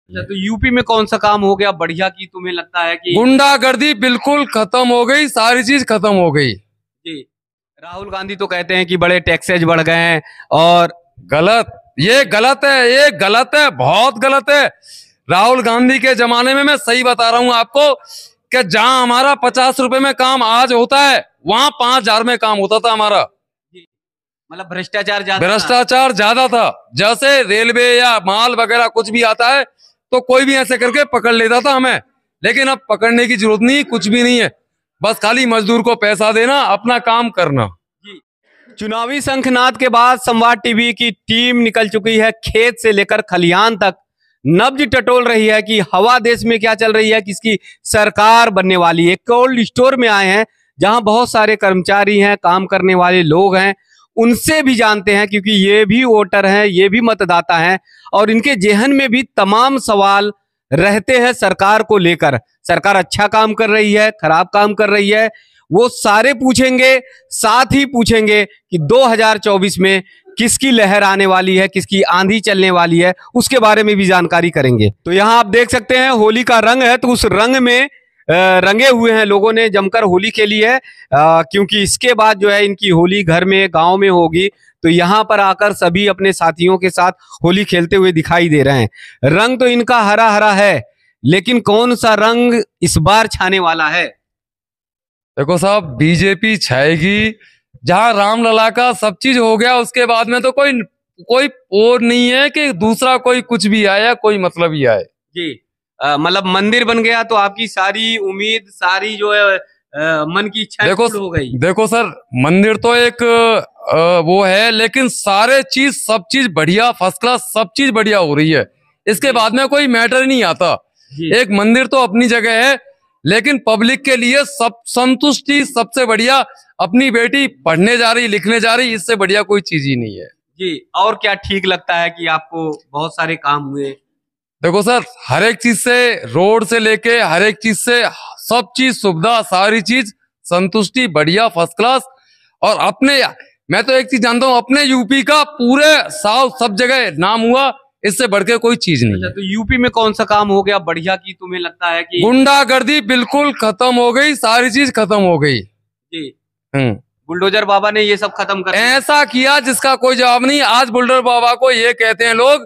अच्छा, तो यूपी में कौन सा काम हो गया बढ़िया की तुम्हें लगता है कि? गुंडागर्दी बिल्कुल खत्म हो गई, सारी चीज खत्म हो गई जी। राहुल गांधी तो कहते हैं कि बड़े टैक्सेज बढ़ गए हैं और गलत, ये गलत है, ये गलत है, बहुत गलत है। राहुल गांधी के जमाने में मैं सही बता रहा हूं आपको कि जहां हमारा 50 रुपए में काम आज होता है वहां 5,000 में काम होता था हमारा। जी, मतलब भ्रष्टाचार ज्यादा था। भ्रष्टाचार ज्यादा था। जैसे रेलवे या माल वगैरह कुछ भी आता है तो कोई भी ऐसे करके पकड़ लेता था हमें, लेकिन अब पकड़ने की जरूरत नहीं, कुछ भी नहीं है, बस खाली मजदूर को पैसा देना, अपना काम करना। जी। चुनावी शंखनाद के बाद संवाद टीवी की टीम निकल चुकी है खेत से लेकर खलिहान तक, नब्ज टटोल रही है कि हवा देश में क्या चल रही है, किसकी सरकार बनने वाली है। कोल्ड स्टोर में आए हैं जहां बहुत सारे कर्मचारी हैं, काम करने वाले लोग हैं, उनसे भी जानते हैं क्योंकि ये भी वोटर हैं, ये भी मतदाता हैं और इनके जेहन में भी तमाम सवाल रहते हैं सरकार को लेकर। सरकार अच्छा काम कर रही है, खराब काम कर रही है, वो सारे पूछेंगे। साथ ही पूछेंगे कि 2024 में किसकी लहर आने वाली है, किसकी आंधी चलने वाली है, उसके बारे में भी जानकारी करेंगे। तो यहाँ आप देख सकते हैं होली का रंग है, तो उस रंग में रंगे हुए हैं, लोगों ने जमकर होली खेली है क्योंकि इसके बाद जो है इनकी होली घर में, गांव में होगी। तो यहाँ पर आकर सभी अपने साथियों के साथ होली खेलते हुए दिखाई दे रहे हैं। रंग तो इनका हरा हरा है, लेकिन कौन सा रंग इस बार छाने वाला है? देखो साहब, बीजेपी छाएगी। जहां रामलला का सब चीज हो गया उसके बाद में तो कोई कोई और नहीं है कि दूसरा कोई कुछ भी आया, कोई मतलब ही आए। जी, मतलब मंदिर बन गया तो आपकी सारी उम्मीद, सारी जो है मन की इच्छा पूर्ण हो गई। देखो सर, मंदिर तो एक वो है, लेकिन सारे चीज, सब चीज बढ़िया, फर्स्ट क्लास, सब चीज बढ़िया हो रही है। इसके बाद में कोई मैटर नहीं आता। एक मंदिर तो अपनी जगह है, लेकिन पब्लिक के लिए सब संतुष्टि सबसे बढ़िया। अपनी बेटी पढ़ने जा रही, लिखने जा रही, इससे बढ़िया कोई चीज ही नहीं है। जी, और क्या ठीक लगता है कि आपको बहुत सारे काम हुए? देखो सर, हर एक चीज से, रोड से लेके हर एक चीज से, सब चीज सुविधा, सारी चीज संतुष्टि बढ़िया, फर्स्ट क्लास। और अपने, मैं तो एक चीज जानता हूँ, अपने यूपी का पूरे साउथ सब जगह नाम हुआ, इससे बढ़ के कोई चीज नहीं। अच्छा, तो यूपी में कौन सा काम हो गया बढ़िया की तुम्हें लगता है कि? गुंडागर्दी बिल्कुल खत्म हो गई, सारी चीज खत्म हो गई। जी। बुलडोजर बाबा ने ये सब खत्म कर ऐसा किया जिसका कोई जवाब नहीं। आज बुलडोजर बाबा को ये कहते हैं लोग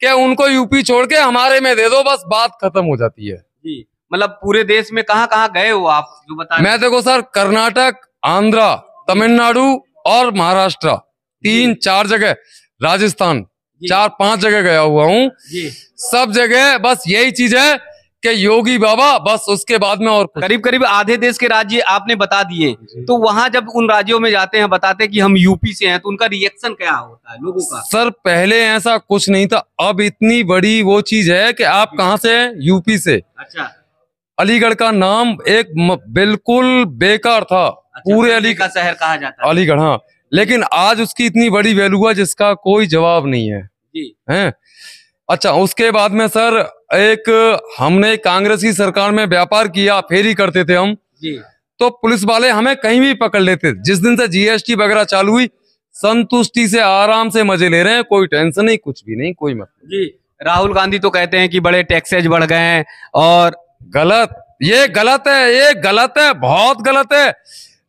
कि उनको यूपी छोड़ के हमारे में दे दो, बस बात खत्म हो जाती है। जी, मतलब पूरे देश में कहाँ कहाँ गए हो आप, जो बता? मैं देखो सर, कर्नाटक, आंध्रा, तमिलनाडु और महाराष्ट्र, 3-4 जगह, राजस्थान 4-5 जगह गया हुआ हूँ। सब जगह बस यही चीज है कि योगी बाबा, बस उसके बाद में और करीब करीब आधे देश के राज्य आपने बता दिए। तो वहां जब उन राज्यों में जाते हैं, बताते हैं कि हम यूपी से हैं, तो उनका रिएक्शन क्या होता है लोगों का? सर पहले ऐसा कुछ नहीं था, अब इतनी बड़ी वो चीज है कि आप कहाँ से हैं? यूपी से। अच्छा। अलीगढ़ का नाम एक बिल्कुल बेकार था। अच्छा, पूरे अलीगढ़ का शहर कहा जाता है। अलीगढ़, हाँ, लेकिन आज उसकी इतनी बड़ी वैल्यू है जिसका कोई जवाब नहीं है। जी। हैं? अच्छा, उसके बाद में सर, एक हमने कांग्रेस की सरकार में व्यापार किया, फेरी करते थे हम। जी। तो पुलिस वाले हमें कहीं भी पकड़ लेते। जिस दिन से जीएसटी वगैरह चालू हुई, संतुष्टि से आराम से मजे ले रहे हैं, कोई टेंशन नहीं, कुछ भी नहीं, कोई मतलब। जी, राहुल गांधी तो कहते हैं कि बड़े टैक्सेज बढ़ गए हैं और गलत, ये गलत है, ये गलत है, बहुत गलत है।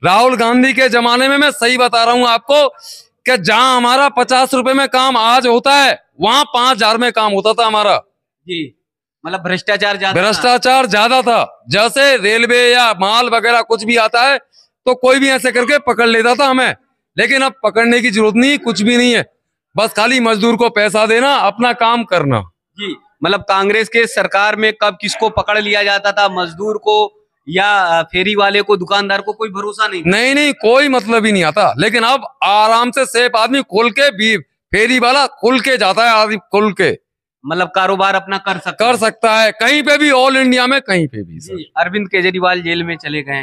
राहुल गांधी के जमाने में मैं सही बता रहा हूं आपको कि जहां हमारा 50 रुपए में काम आज होता है वहां 5,000 में काम होता था हमारा। जी, मतलब भ्रष्टाचार ज्यादा था। जैसे रेलवे या माल वगैरह कुछ भी आता है तो कोई भी ऐसे करके पकड़ लेता था हमें, लेकिन अब पकड़ने की जरूरत नहीं, कुछ भी नहीं है, बस खाली मजदूर को पैसा देना, अपना काम करना। जी, मतलब कांग्रेस के सरकार में कब किसको पकड़ लिया जाता था, मजदूर को या फेरी वाले को, दुकानदार को, कोई भरोसा नहीं। नहीं, कोई मतलब ही नहीं आता। लेकिन अब आराम से सेफ आदमी खुल के भी, फेरी वाला खुल के जाता है, आदमी खुल के, मतलब कारोबार अपना कर सकता है कहीं पे भी, ऑल इंडिया में कहीं पे भी। अरविंद केजरीवाल जेल में चले गए।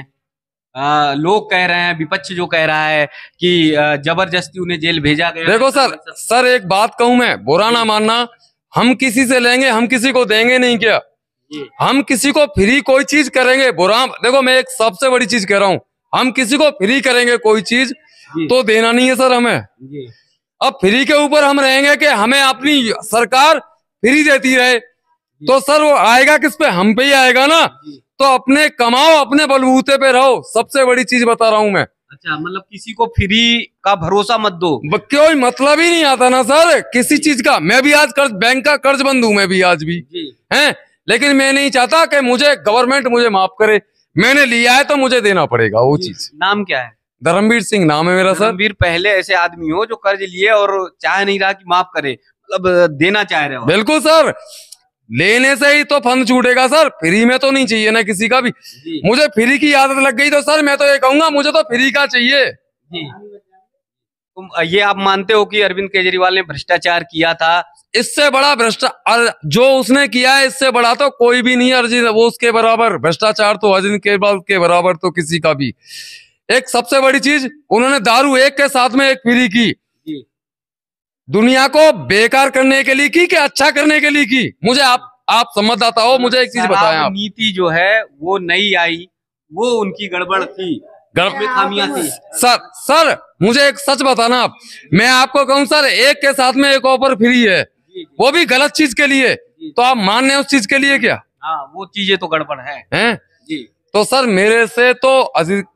लोग कह रहे हैं, विपक्ष जो कह रहा है कि जबरदस्ती उन्हें जेल भेजा गया। देखो सर एक बात कहूं मैं, बुरा ना मानना, हम किसी से लेंगे, हम किसी को देंगे नहीं क्या? हम किसी को फ्री कोई चीज करेंगे, बुरा, देखो मैं एक सबसे बड़ी चीज कह रहा हूँ, हम किसी को फ्री करेंगे कोई चीज तो देना नहीं है सर हमें। अब फ्री के ऊपर हम रहेंगे कि हमें अपनी सरकार फ्री देती रहे, तो सर वो आएगा किस पे, हम पे ही आएगा ना। तो अपने कमाओ, अपने बलबूते पे रहो, सबसे बड़ी चीज बता रहा हूं मैं। अच्छा, मतलब किसी को फ्री का भरोसा मत दो। कोई मतलब ही नहीं आता ना सर किसी चीज का। मैं भी आज बैंक का कर्ज बंद हूं, मैं भी आज भी हैं, लेकिन मैं नहीं चाहता कि मुझे गवर्नमेंट मुझे माफ करे। मैंने लिया है तो मुझे देना पड़ेगा वो चीज। नाम क्या है? धर्मवीर सिंह नाम है मेरा सर। धर्मवीर, पहले ऐसे आदमी हो जो कर्ज लिए और चाह नहीं रहा कि माफ करे, मतलब देना चाह रहे हो? बिल्कुल सर, लेने से ही तो फंड छूटेगा सर, फ्री में तो नहीं चाहिए ना किसी का भी। मुझे फ्री की आदत लग गई तो सर मैं तो ये कहूंगा मुझे तो फ्री का चाहिए जी। तुम ये आप मानते हो कि अरविंद केजरीवाल ने भ्रष्टाचार किया था? इससे बड़ा भ्रष्टाचार जो उसने किया है, इससे बड़ा तो कोई भी नहीं अर्जित, वो उसके बराबर भ्रष्टाचार तो अरविंद केजरीवाल के बराबर तो किसी का भी। एक सबसे बड़ी चीज, उन्होंने दारू एक के साथ में एक फ्री की। दुनिया को बेकार करने के लिए की कि अच्छा करने के लिए की? मुझे आप समझदाता हो, मुझे एक चीज बताएं आप। नीति जो है वो नई आई, वो उनकी गड़बड़ थी, में खामियां थी। सर मुझे एक सच बताना आप, मैं आपको कहूं सर, एक के साथ में एक ऑफर फ्री है, वो भी गलत चीज के लिए, तो आप मान रहे हैं उस चीज के लिए क्या? हाँ, वो चीजें तो गड़बड़ है जी। तो सर मेरे से तो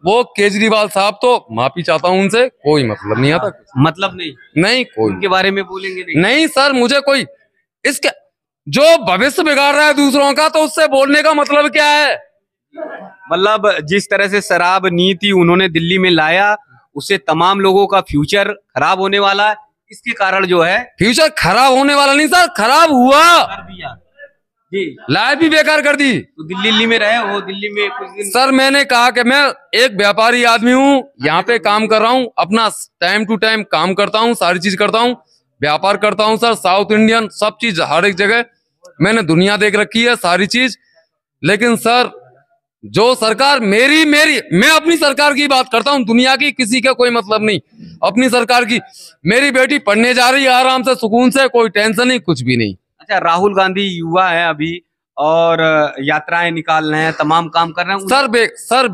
वो केजरीवाल साहब तो माफी चाहता हूं, उनसे कोई मतलब नहीं आता। मतलब नहीं कोई उनके बारे में बोलेंगे नहीं सर, मुझे कोई इसके जो भविष्य बिगाड़ रहा है दूसरों का, तो उससे बोलने का मतलब क्या है? मतलब जिस तरह से शराब नीति उन्होंने दिल्ली में लाया, उससे तमाम लोगों का फ्यूचर खराब होने वाला है। इसके कारण जो है फ्यूचर खराब होने वाला नहीं सर, खराब हुआ जी, लाइफ भी बेकार कर दी। तो दिल्ली में रहे हो, दिल्ली में कुछ दिन? सर मैंने कहा कि मैं एक व्यापारी आदमी हूँ, यहाँ पे काम कर रहा हूँ, अपना टाइम टू टाइम काम करता हूँ, सारी चीज करता हूँ, व्यापार करता हूँ सर, साउथ इंडियन सब चीज, हर एक जगह मैंने दुनिया देख रखी है, सारी चीज। लेकिन सर जो सरकार मैं अपनी सरकार की बात करता हूँ, दुनिया की किसी का कोई मतलब नहीं, अपनी सरकार की। मेरी बेटी पढ़ने जा रही है आराम से, सुकून से, कोई टेंशन नहीं, कुछ भी नहीं। अच्छा, राहुल गांधी युवा है अभी और यात्राएं निकाल रहे हैं, तमाम काम कर रहे हैं सर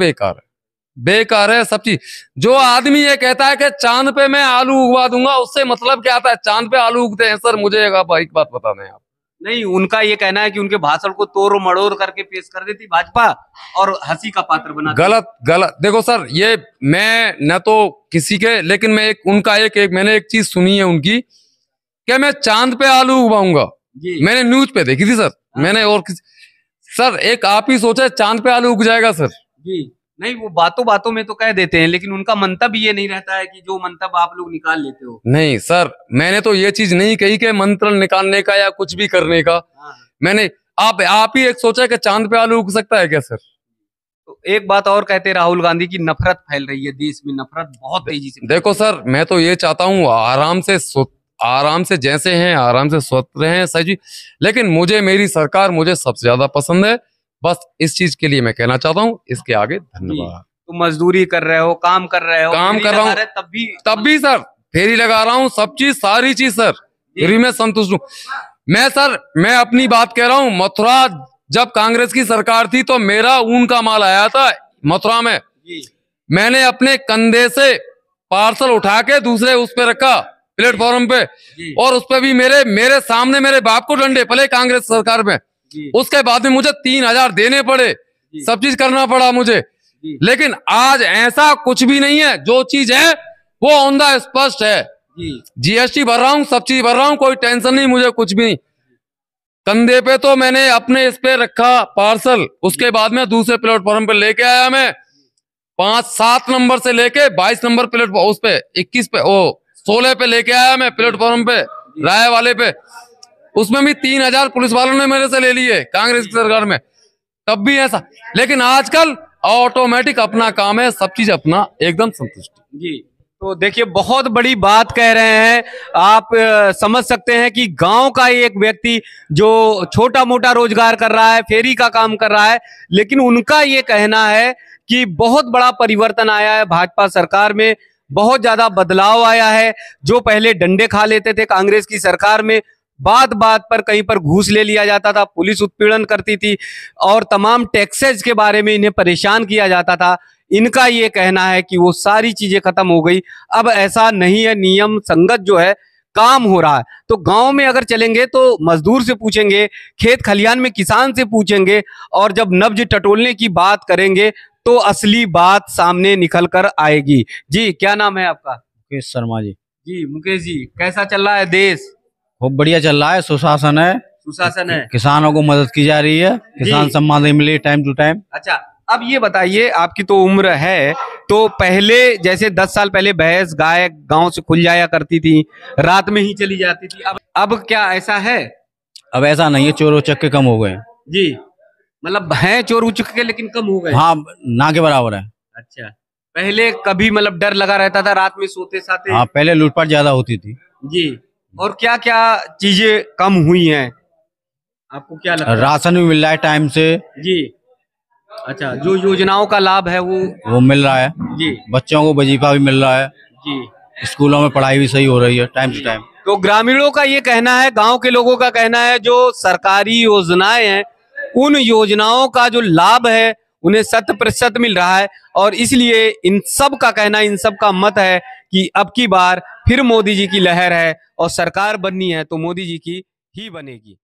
बेकार है सब चीज। जो आदमी ये कहता है कि चांद पे मैं आलू उगवा दूंगा, उससे मतलब क्या आता है? चांद पे आलू उगते हैं सर? मुझे एक बात बता दें आप। नहीं, उनका ये कहना है कि उनके भाषण को तोड़ मड़ोड़ करके पेश कर देती भाजपा और हंसी का पात्र बना। गलत देखो सर, ये मैं न तो किसी के, लेकिन मैं मैंने एक चीज सुनी है उनकी, क्या मैं चांद पे आलू उगाऊंगा। मैंने न्यूज पे देखी थी सर। मैंने और सर एक आप ही सोचे चांद पे आलू उग जाएगा सर जी? नहीं, वो बातों में तो कह देते हैं, लेकिन उनका मंतव्य ये नहीं रहता है कि जो मंतव्य आप लोग निकाल लेते हो। नहीं सर, मैंने तो ये चीज नहीं कही कि मंत्र निकालने का या कुछ भी करने का। मैंने आप ही एक सोचा कि चांद पे आलू उग सकता है क्या सर? तो एक बात और कहते हैं राहुल गांधी की नफरत फैल रही है देश में, नफरत बहुत तेजी से। देखो सर, मैं तो ये चाहता हूँ आराम से जैसे हैं आराम से स्वस्थ रहें सही, लेकिन मेरी सरकार मुझे सबसे ज्यादा पसंद है। बस इस चीज के लिए मैं कहना चाहता हूँ, इसके आगे धन्यवाद। तुम मजदूरी कर रहे हो, काम कर रहे हो, काम कर रहा हूँ, तब भी सर फेरी लगा रहा हूँ, सब चीज सारी चीज सर फेरी में संतुष्ट हूँ मैं अपनी बात कह रहा हूँ। मथुरा जब कांग्रेस की सरकार थी तो मेरा ऊन का माल आया था मथुरा में, मैंने अपने कंधे से पार्सल उठा के दूसरे उस पे रखा प्लेटफॉर्म पे, और उस पे भी मेरे सामने मेरे बाप को डंडे पड़े कांग्रेस सरकार में। उसके बाद में मुझे 3,000 देने पड़े, सब चीज करना पड़ा मुझे। लेकिन आज ऐसा कुछ भी नहीं है, जो चीज है वो औंधा स्पष्ट है। जीएसटी भर रहा हूँ, सब चीज भर रहा हूँ, कोई टेंशन नहीं मुझे, कुछ भी नहीं। कंधे पे तो मैंने अपने इस पे रखा पार्सल, उसके बाद में दूसरे प्लेटफॉर्म पे लेके आया मैं, 5-7 नंबर से लेके 22 नंबर प्लेटफॉर्म, उस पे 21 पे 16 पे लेके आया मैं प्लेटफॉर्म पे, राय वाले पे। उसमें भी 3,000 पुलिस वालों ने मेरे से ले लिए कांग्रेस की सरकार में, तब भी ऐसा। लेकिन आजकल ऑटोमेटिक अपना काम है, सब चीज अपना एकदम संतुष्ट जी। तो देखिए, बहुत बड़ी बात कह रहे हैं आप। समझ सकते हैं कि गांव का एक व्यक्ति जो छोटा मोटा रोजगार कर रहा है, फेरी का काम कर रहा है, लेकिन उनका ये कहना है कि बहुत बड़ा परिवर्तन आया है भाजपा सरकार में, बहुत ज्यादा बदलाव आया है। जो पहले डंडे खा लेते थे कांग्रेस की सरकार में, बात बात पर कहीं पर घूस ले लिया जाता था, पुलिस उत्पीड़न करती थी और तमाम टैक्सेज के बारे में इन्हें परेशान किया जाता था, इनका ये कहना है कि वो सारी चीजें खत्म हो गई। अब ऐसा नहीं है, नियम संगत जो है काम हो रहा है। तो गांव में अगर चलेंगे तो मजदूर से पूछेंगे, खेत खलियान में किसान से पूछेंगे, और जब नब्ज टटोलने की बात करेंगे तो असली बात सामने निकल कर आएगी। जी, क्या नाम है आपका? मुकेश शर्मा जी। जी मुकेश जी, कैसा चल रहा है देश? बहुत बढ़िया चल रहा है, सुशासन है, सुशासन है। किसानों को मदद की जा रही है, किसान सम्मान निधि मिली टाइम टू टाइम। अच्छा, अब ये बताइए, आपकी तो उम्र है, तो पहले जैसे 10 साल पहले भैंस गाय गांव से खुल जाया करती थी, रात में ही चली जाती थी, अब क्या ऐसा है? अब ऐसा नहीं है, चोर उचक्के कम हो गए हैं। जी, मतलब हैं चोर उचक्के लेकिन कम हो गए। हाँ, ना के बराबर है। अच्छा, पहले कभी मतलब डर लगा रहता था रात में सोते साते? हाँ, पहले लूटपाट ज्यादा होती थी। जी, और क्या क्या चीजें कम हुई हैं, आपको क्या लगता है? राशन भी मिल रहा है टाइम से। जी, अच्छा, जो योजनाओं का लाभ है वो मिल रहा है। जी, बच्चों को वजीफा भी मिल रहा है। जी, स्कूलों में पढ़ाई भी सही हो रही है टाइम टू टाइम। तो ग्रामीणों का ये कहना है, गांव के लोगों का कहना है, जो सरकारी योजनाएं हैं उन योजनाओं का जो लाभ है उन्हें 100% मिल रहा है, और इसलिए इन सब का कहना, इन सब का मत है कि अब की बार फिर मोदी जी की लहर है और सरकार बननी है तो मोदी जी की ही बनेगी।